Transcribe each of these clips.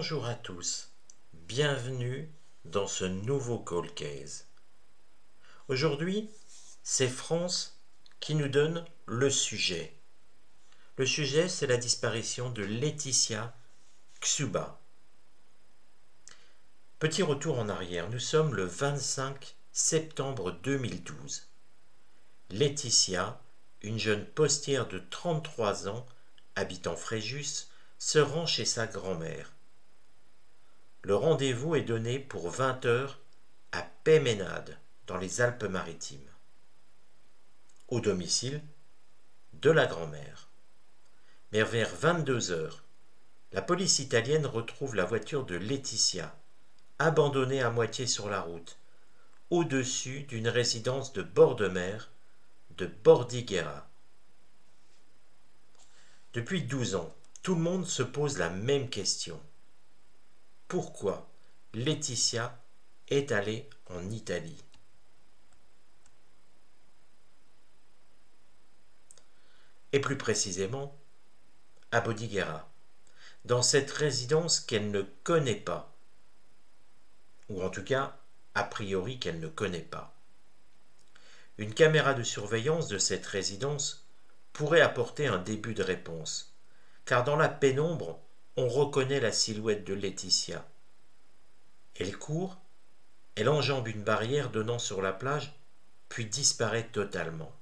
Bonjour à tous, bienvenue dans ce nouveau Call Case. Aujourd'hui, c'est France qui nous donne le sujet. Le sujet, c'est la disparition de Laetitia Xuba. Petit retour en arrière, nous sommes le 25 septembre 2012. Laetitia, une jeune postière de 33 ans, habitant Fréjus, se rend chez sa grand-mère. Le rendez-vous est donné pour 20 h à Peymeinade, dans les Alpes-Maritimes, au domicile de la grand-mère. Mais vers 22 h, la police italienne retrouve la voiture de Laetitia, abandonnée à moitié sur la route, au-dessus d'une résidence de bord de mer de Bordighera. Depuis 12 ans, tout le monde se pose la même question. Pourquoi Laetitia est allée en Italie? Et plus précisément, à Bordighera, dans cette résidence qu'elle ne connaît pas, ou en tout cas, a priori qu'elle ne connaît pas. Une caméra de surveillance de cette résidence pourrait apporter un début de réponse, car dans la pénombre, on reconnaît la silhouette de Laetitia. Elle court, elle enjambe une barrière donnant sur la plage, puis disparaît totalement.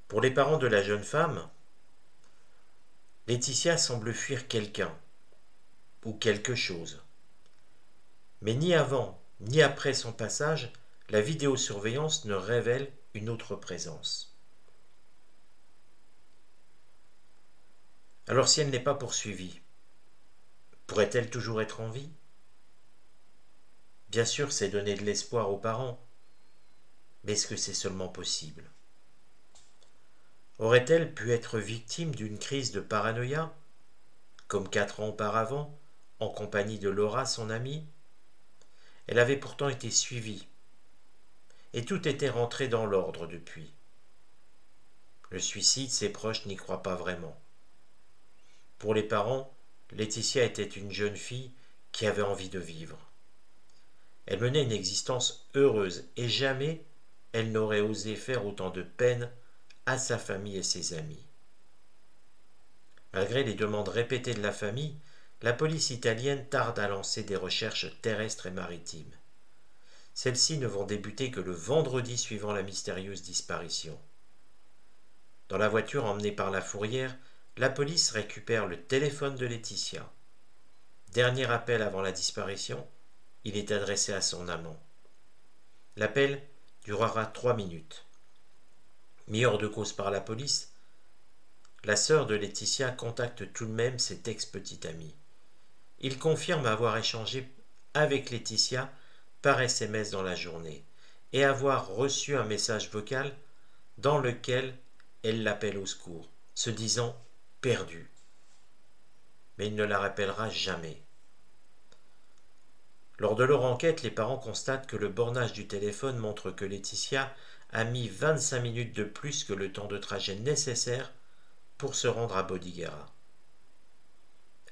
Pour les parents de la jeune femme, Laetitia semble fuir quelqu'un ou quelque chose. Mais ni avant ni après son passage, la vidéosurveillance ne révèle une autre présence. Alors si elle n'est pas poursuivie, pourrait-elle toujours être en vie? Bien sûr, c'est donner de l'espoir aux parents, mais est-ce que c'est seulement possible? Aurait-elle pu être victime d'une crise de paranoïa, comme 4 ans auparavant, en compagnie de Laura, son amie? Elle avait pourtant été suivie, et tout était rentré dans l'ordre depuis. Le suicide, ses proches n'y croient pas vraiment. Pour les parents, Laetitia était une jeune fille qui avait envie de vivre. Elle menait une existence heureuse et jamais elle n'aurait osé faire autant de peine à sa famille et ses amis. Malgré les demandes répétées de la famille, la police italienne tarde à lancer des recherches terrestres et maritimes. Celles-ci ne vont débuter que le vendredi suivant la mystérieuse disparition. Dans la voiture emmenée par la fourrière, la police récupère le téléphone de Laetitia. Dernier appel avant la disparition, il est adressé à son amant. L'appel durera 3 minutes. Mis hors de cause par la police, la sœur de Laetitia contacte tout de même cet ex-petit ami. Il confirme avoir échangé avec Laetitia par SMS dans la journée et avoir reçu un message vocal dans lequel elle l'appelle au secours, se disant perdue. Mais il ne la rappellera jamais. Lors de leur enquête, les parents constatent que le bornage du téléphone montre que Laetitia a mis 25 minutes de plus que le temps de trajet nécessaire pour se rendre à Bordighera.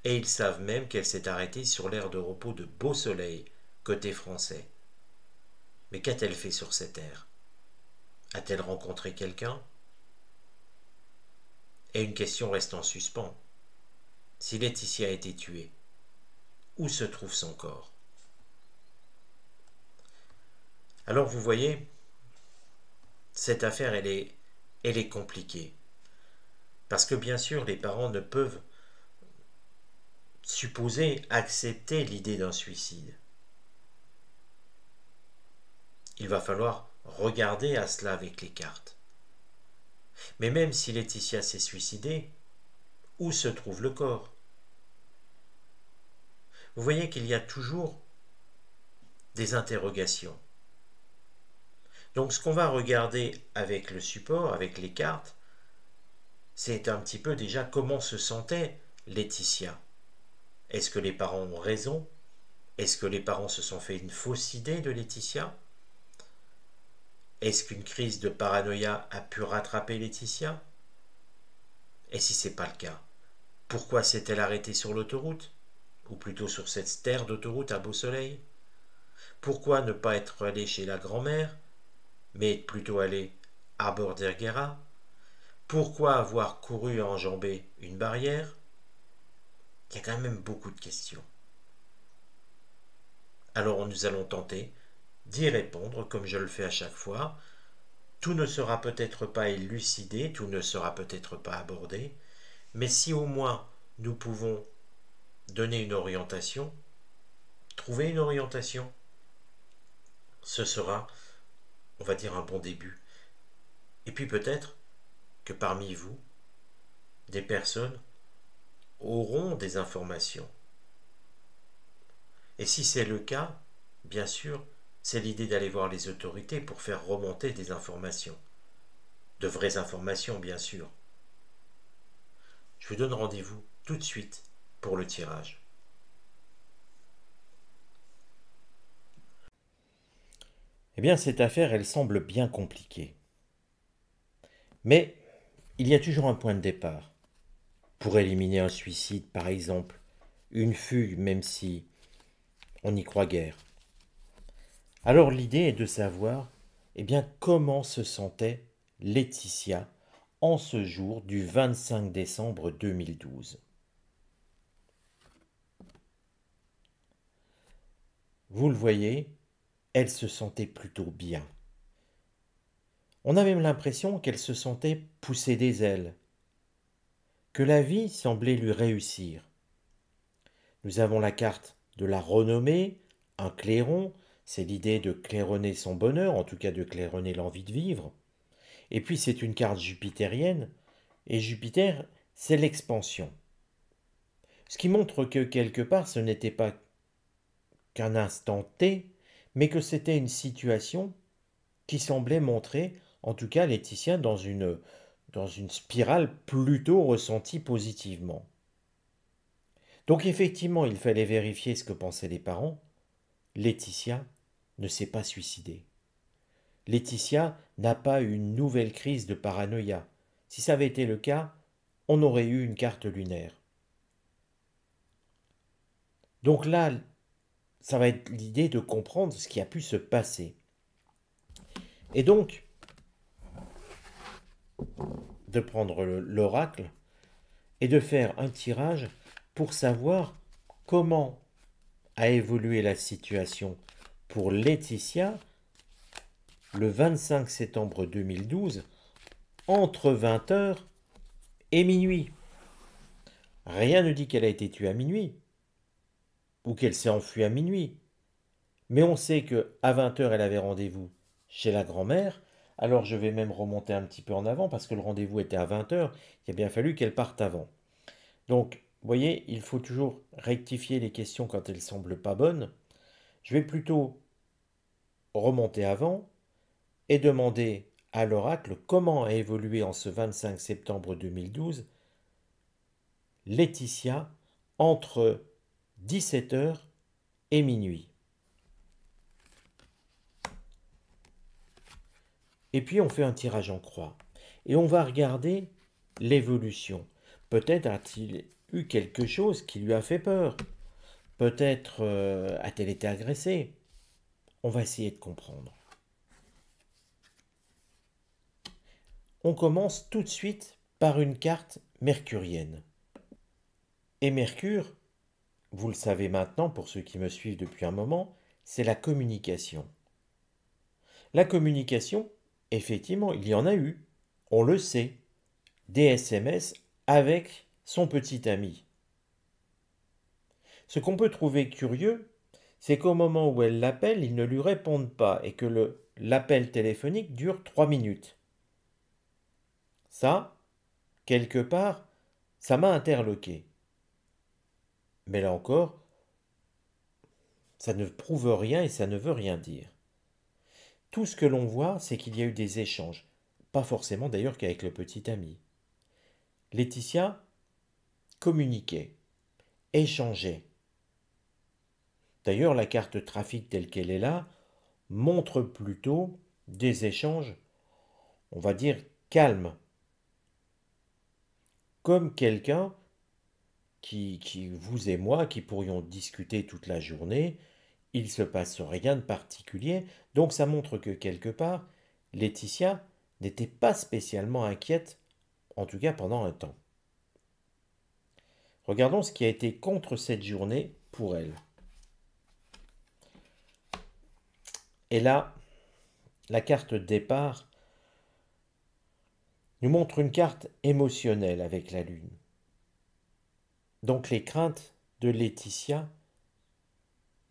Et ils savent même qu'elle s'est arrêtée sur l'aire de repos de Beau Soleil, côté français. Mais qu'a-t-elle fait sur cette aire? A-t-elle rencontré quelqu'un? Et une question reste en suspens. Si Laetitia a été tuée, où se trouve son corps? Alors vous voyez, cette affaire, elle est compliquée. Parce que bien sûr, les parents ne peuvent supposer, accepter l'idée d'un suicide. Il va falloir regarder à cela avec les cartes. Mais même si Laetitia s'est suicidée, où se trouve le corps? Vous voyez qu'il y a toujours des interrogations. Donc ce qu'on va regarder avec le support, avec les cartes, c'est un petit peu déjà comment se sentait Laetitia. Est-ce que les parents ont raison? Est-ce que les parents se sont fait une fausse idée de Laetitia? Est-ce qu'une crise de paranoïa a pu rattraper Laetitia? Et si ce n'est pas le cas, Pourquoi s'est-elle arrêtée sur l'autoroute? Ou plutôt sur cette terre d'autoroute à beau soleil? Pourquoi ne pas être allé chez la grand-mère, mais plutôt aller à Bordighera? Pourquoi avoir couru à enjamber une barrière? Il y a quand même beaucoup de questions. Alors nous allons tenter d'y répondre comme je le fais à chaque fois. Tout ne sera peut-être pas élucidé, tout ne sera peut-être pas abordé, mais si au moins nous pouvons donner une orientation, trouver une orientation, ce sera, on va dire, un bon début. Et puis peut-être que parmi vous, des personnes auront des informations. Et si c'est le cas, bien sûr, c'est l'idée d'aller voir les autorités pour faire remonter des informations. De vraies informations, bien sûr. Je vous donne rendez-vous tout de suite pour le tirage. Eh bien, cette affaire, elle semble bien compliquée. Mais il y a toujours un point de départ. Pour éliminer un suicide, par exemple, une fugue, même si on n'y croit guère. Alors l'idée est de savoir, eh bien, comment se sentait Laetitia en ce jour du 25 décembre 2012. Vous le voyez, elle se sentait plutôt bien. On a même l'impression qu'elle se sentait pousser des ailes, que la vie semblait lui réussir. Nous avons la carte de la renommée, un clairon, c'est l'idée de claironner son bonheur, en tout cas de claironner l'envie de vivre. Et puis c'est une carte jupitérienne, et Jupiter, c'est l'expansion. Ce qui montre que quelque part ce n'était pas qu'un instant T, mais que c'était une situation qui semblait montrer, en tout cas Laetitia, dans une spirale plutôt ressentie positivement. Donc effectivement, il fallait vérifier ce que pensaient les parents. Laetitia ne s'est pas suicidée. Laetitia n'a pas eu une nouvelle crise de paranoïa. Si ça avait été le cas, on aurait eu une carte lunaire. Donc là, ça va être l'idée de comprendre ce qui a pu se passer. Et donc, de prendre l'oracle et de faire un tirage pour savoir comment a évolué la situation pour Laetitia le 25 septembre 2012 entre 20h et minuit. Rien ne dit qu'elle a été tuée à minuit ou qu'elle s'est enfuie à minuit. Mais on sait qu'à 20h, elle avait rendez-vous chez la grand-mère. Alors je vais même remonter un petit peu en avant parce que le rendez-vous était à 20h. Il a bien fallu qu'elle parte avant. Donc, vous voyez, il faut toujours rectifier les questions quand elles ne semblent pas bonnes. Je vais plutôt remonter avant et demander à l'oracle comment a évolué en ce 25 septembre 2012 Laetitia entre 17h et minuit. Et puis on fait un tirage en croix. Et on va regarder l'évolution. Peut-être a-t-il eu quelque chose qui lui a fait peur. Peut-être a-t-elle été agressée. On va essayer de comprendre. On commence tout de suite par une carte mercurienne. Et Mercure, vous le savez maintenant pour ceux qui me suivent depuis un moment, c'est la communication. La communication, effectivement, il y en a eu, on le sait, des SMS avec son petit ami. Ce qu'on peut trouver curieux, c'est qu'au moment où elle l'appelle, il ne lui répondent pas et que l'appel téléphonique dure 3 minutes. Ça, quelque part, ça m'a interloqué. Mais là encore, ça ne prouve rien et ça ne veut rien dire. Tout ce que l'on voit, c'est qu'il y a eu des échanges. Pas forcément d'ailleurs qu'avec le petit ami. Laetitia communiquait, échangeait. D'ailleurs, la carte trafic telle qu'elle est là montre plutôt des échanges, on va dire, calmes. Comme quelqu'un vous et moi, qui pourrions discuter toute la journée, il se passe rien de particulier, donc ça montre que quelque part, Laetitia n'était pas spécialement inquiète, en tout cas pendant un temps. Regardons ce qui a été contre cette journée pour elle. Et là, la carte départ nous montre une carte émotionnelle avec la lune. Donc les craintes de Laetitia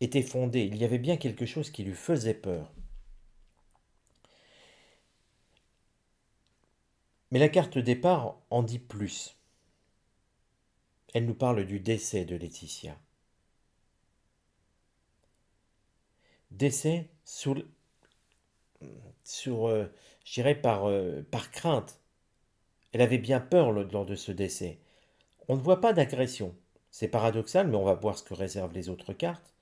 étaient fondées. Il y avait bien quelque chose qui lui faisait peur. Mais la carte départ en dit plus. Elle nous parle du décès de Laetitia. Décès je dirais par crainte. Elle avait bien peur lors de ce décès. On ne voit pas d'agression. C'est paradoxal, mais on va voir ce que réservent les autres cartes.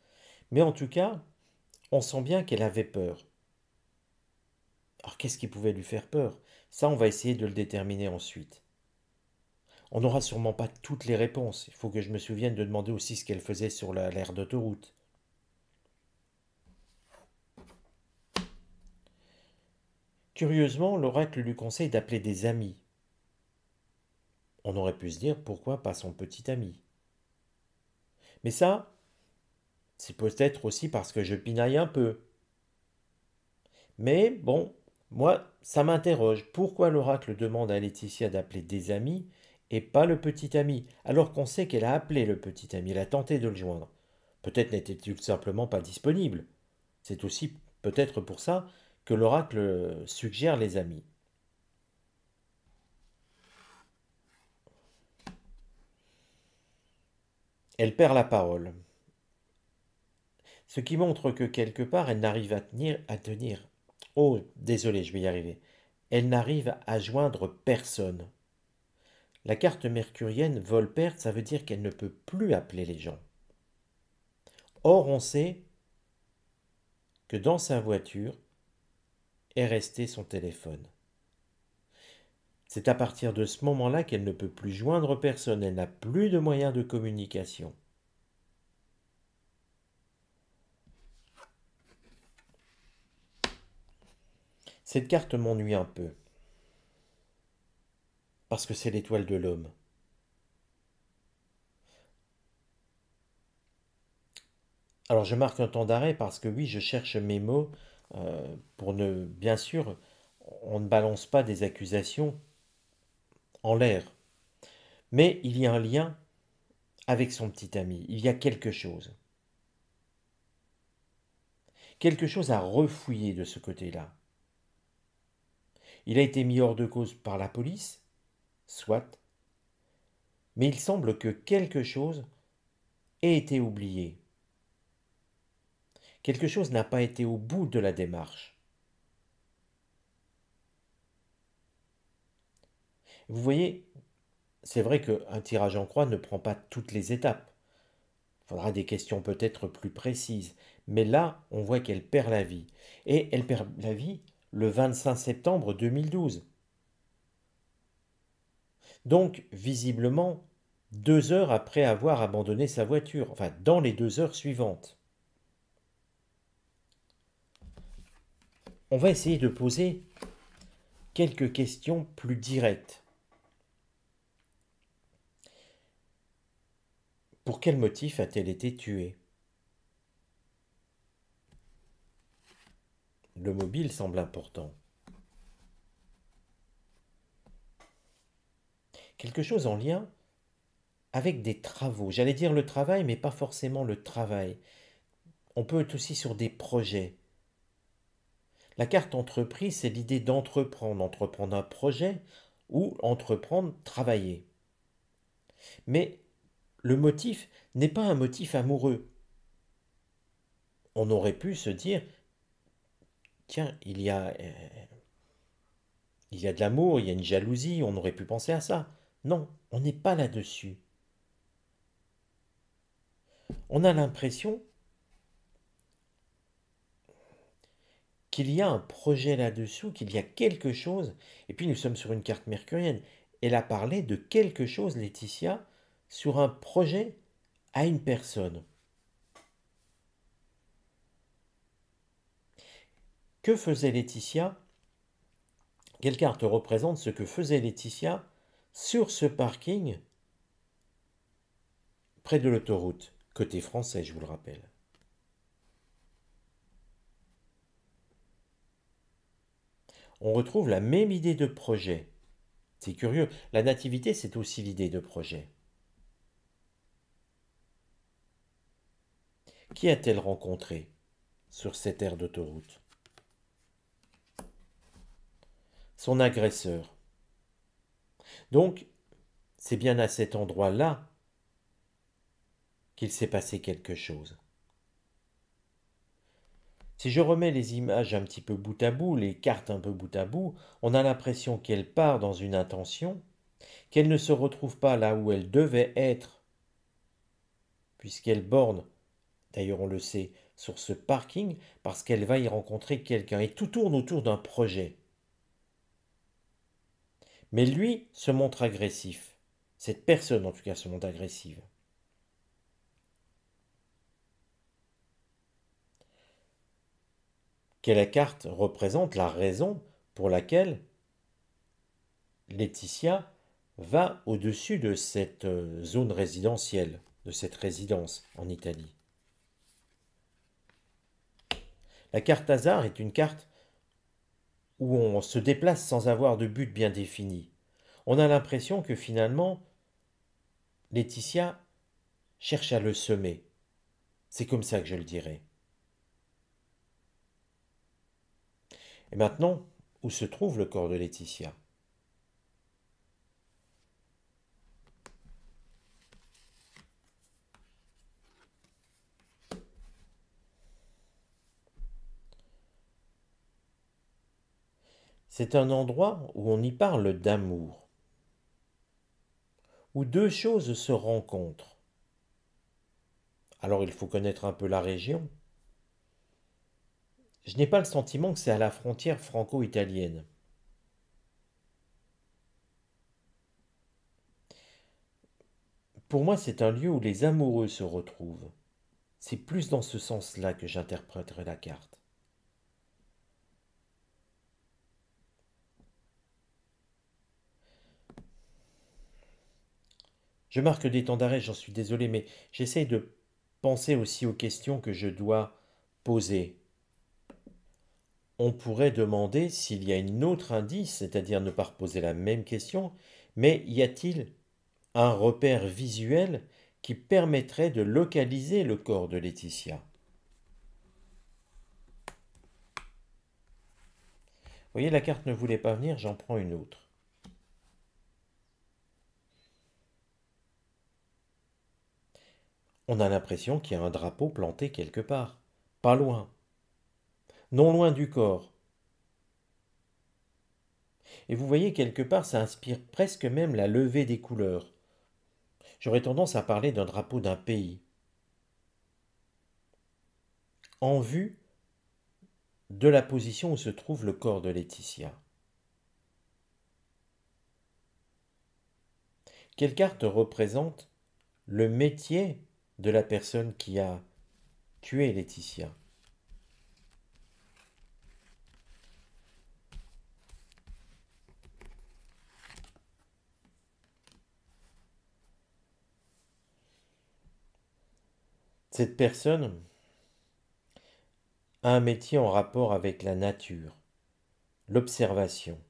Mais en tout cas, on sent bien qu'elle avait peur. Alors qu'est-ce qui pouvait lui faire peur? Ça, on va essayer de le déterminer ensuite. On n'aura sûrement pas toutes les réponses. Il faut que je me souvienne de demander aussi ce qu'elle faisait sur l'aire d'autoroute. Curieusement, l'oracle lui conseille d'appeler des amis. On aurait pu se dire pourquoi pas son petit ami. Mais ça, c'est peut-être aussi parce que je pinaille un peu. Mais bon, moi, ça m'interroge. Pourquoi l'oracle demande à Laetitia d'appeler des amis et pas le petit ami, alors qu'on sait qu'elle a appelé le petit ami, elle a tenté de le joindre. Peut-être n'était-il simplement pas disponible. C'est aussi peut-être pour ça que l'oracle suggère les amis. Elle perd la parole. Ce qui montre que quelque part, elle n'arrive à tenir. Oh, désolé, je vais y arriver. Elle n'arrive à joindre personne. La carte mercurienne vol-perte, ça veut dire qu'elle ne peut plus appeler les gens. Or, on sait que dans sa voiture est resté son téléphone. C'est à partir de ce moment-là qu'elle ne peut plus joindre personne, elle n'a plus de moyens de communication. Cette carte m'ennuie un peu, parce que c'est l'étoile de l'homme. Alors je marque un temps d'arrêt parce que oui, je cherche mes mots pour ne... Bien sûr, on ne balance pas des accusations en l'air. Mais il y a un lien avec son petit ami. Il y a quelque chose. Quelque chose à refouiller de ce côté-là. Il a été mis hors de cause par la police, soit, mais il semble que quelque chose ait été oublié. Quelque chose n'a pas été au bout de la démarche. Vous voyez, c'est vrai qu'un tirage en croix ne prend pas toutes les étapes. Il faudra des questions peut-être plus précises. Mais là, on voit qu'elle perd la vie. Et elle perd la vie le 25 septembre 2012. Donc, visiblement, 2 heures après avoir abandonné sa voiture. Enfin, dans les 2 heures suivantes. On va essayer de poser quelques questions plus directes. Pour quel motif a-t-elle été tuée? Le mobile semble important. Quelque chose en lien avec des travaux. J'allais dire le travail, mais pas forcément le travail. On peut être aussi sur des projets. La carte entreprise, c'est l'idée d'entreprendre un projet ou entreprendre, travailler. Mais le motif n'est pas un motif amoureux. On aurait pu se dire, tiens, il y a de l'amour, il y a une jalousie, on aurait pu penser à ça. Non, on n'est pas là-dessus. On a l'impression qu'il y a un projet là-dessous, qu'il y a quelque chose, et puis nous sommes sur une carte mercurienne. Elle a parlé de quelque chose, Laetitia, sur un projet à une personne. Que faisait Laetitia? Quelle carte représente ce que faisait Laetitia sur ce parking près de l'autoroute, côté français, je vous le rappelle. On retrouve la même idée de projet. C'est curieux, la nativité, c'est aussi l'idée de projet. Qui a-t-elle rencontré sur cette aire d'autoroute? Son agresseur. Donc, c'est bien à cet endroit-là qu'il s'est passé quelque chose. Si je remets les images un petit peu bout à bout, les cartes un peu bout à bout, on a l'impression qu'elle part dans une intention, qu'elle ne se retrouve pas là où elle devait être, puisqu'elle borne, d'ailleurs on le sait, sur ce parking, parce qu'elle va y rencontrer quelqu'un. Et tout tourne autour d'un projet. Mais lui se montre agressif. Cette personne, en tout cas, se montre agressive. Quelle carte représente la raison pour laquelle Laetitia va au-dessus de cette zone résidentielle, de cette résidence en Italie? La carte hasard est une carte où on se déplace sans avoir de but bien défini. On a l'impression que finalement, Laetitia cherche à le semer. C'est comme ça que je le dirais. Et maintenant, où se trouve le corps de Laetitia? C'est un endroit où on y parle d'amour, où deux choses se rencontrent. Alors il faut connaître un peu la région. Je n'ai pas le sentiment que c'est à la frontière franco-italienne. Pour moi, c'est un lieu où les amoureux se retrouvent. C'est plus dans ce sens-là que j'interpréterai la carte. Je marque des temps d'arrêt, j'en suis désolé, mais j'essaye de penser aussi aux questions que je dois poser. On pourrait demander s'il y a un autre indice, c'est-à-dire ne pas reposer la même question, mais y a-t-il un repère visuel qui permettrait de localiser le corps de Laetitia? Vous voyez, la carte ne voulait pas venir, j'en prends une autre. On a l'impression qu'il y a un drapeau planté quelque part, pas loin, non loin du corps. Et vous voyez, quelque part, ça inspire presque même la levée des couleurs. J'aurais tendance à parler d'un drapeau d'un pays, en vue de la position où se trouve le corps de Laetitia. Quelle carte représente le métier de la personne qui a tué Laetitia? Cette personne a un métier en rapport avec la nature, l'observation.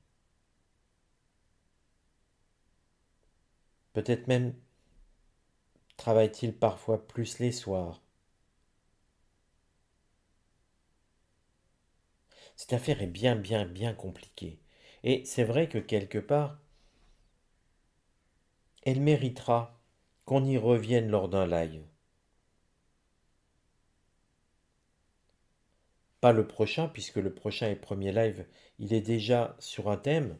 Peut-être même travaille-t-il parfois plus les soirs. Cette affaire est bien compliquée. Et c'est vrai que quelque part, elle méritera qu'on y revienne lors d'un live. Pas le prochain, puisque le prochain et premier live, il est déjà sur un thème.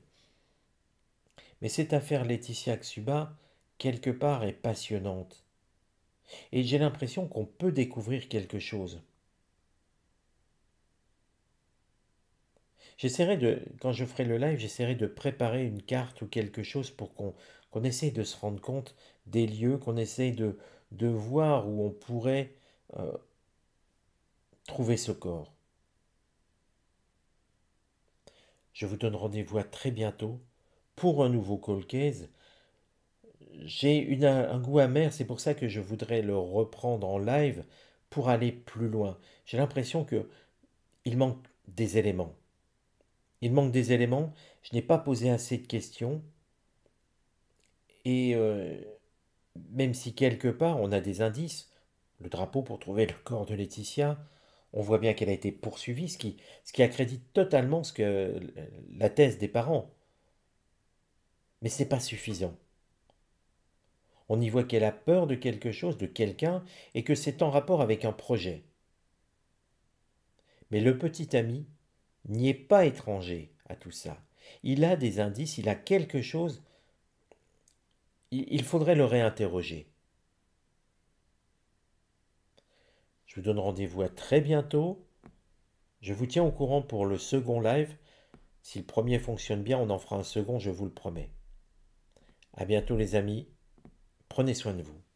Mais cette affaire Laetitia Xuba, quelque part, est passionnante. Et j'ai l'impression qu'on peut découvrir quelque chose. Quand je ferai le live, j'essaierai de préparer une carte ou quelque chose pour qu'on essaye de se rendre compte des lieux, qu'on essaye de voir où on pourrait euh, trouver ce corps. Je vous donne rendez-vous à très bientôt pour un nouveau Cold Case. J'ai un goût amer, c'est pour ça que je voudrais le reprendre en live pour aller plus loin. J'ai l'impression que il manque des éléments. Il manque des éléments, je n'ai pas posé assez de questions et même si quelque part on a des indices, le drapeau pour trouver le corps de Laetitia, on voit bien qu'elle a été poursuivie, ce qui accrédite totalement la thèse des parents. Mais c'est pas suffisant. On y voit qu'elle a peur de quelque chose, de quelqu'un, et que c'est en rapport avec un projet. Mais le petit ami n'y est pas étranger à tout ça. Il a des indices, il a quelque chose, il faudrait le réinterroger. Je vous donne rendez-vous à très bientôt. Je vous tiens au courant pour le second live. Si le premier fonctionne bien, on en fera un second, je vous le promets. À bientôt les amis. Prenez soin de vous.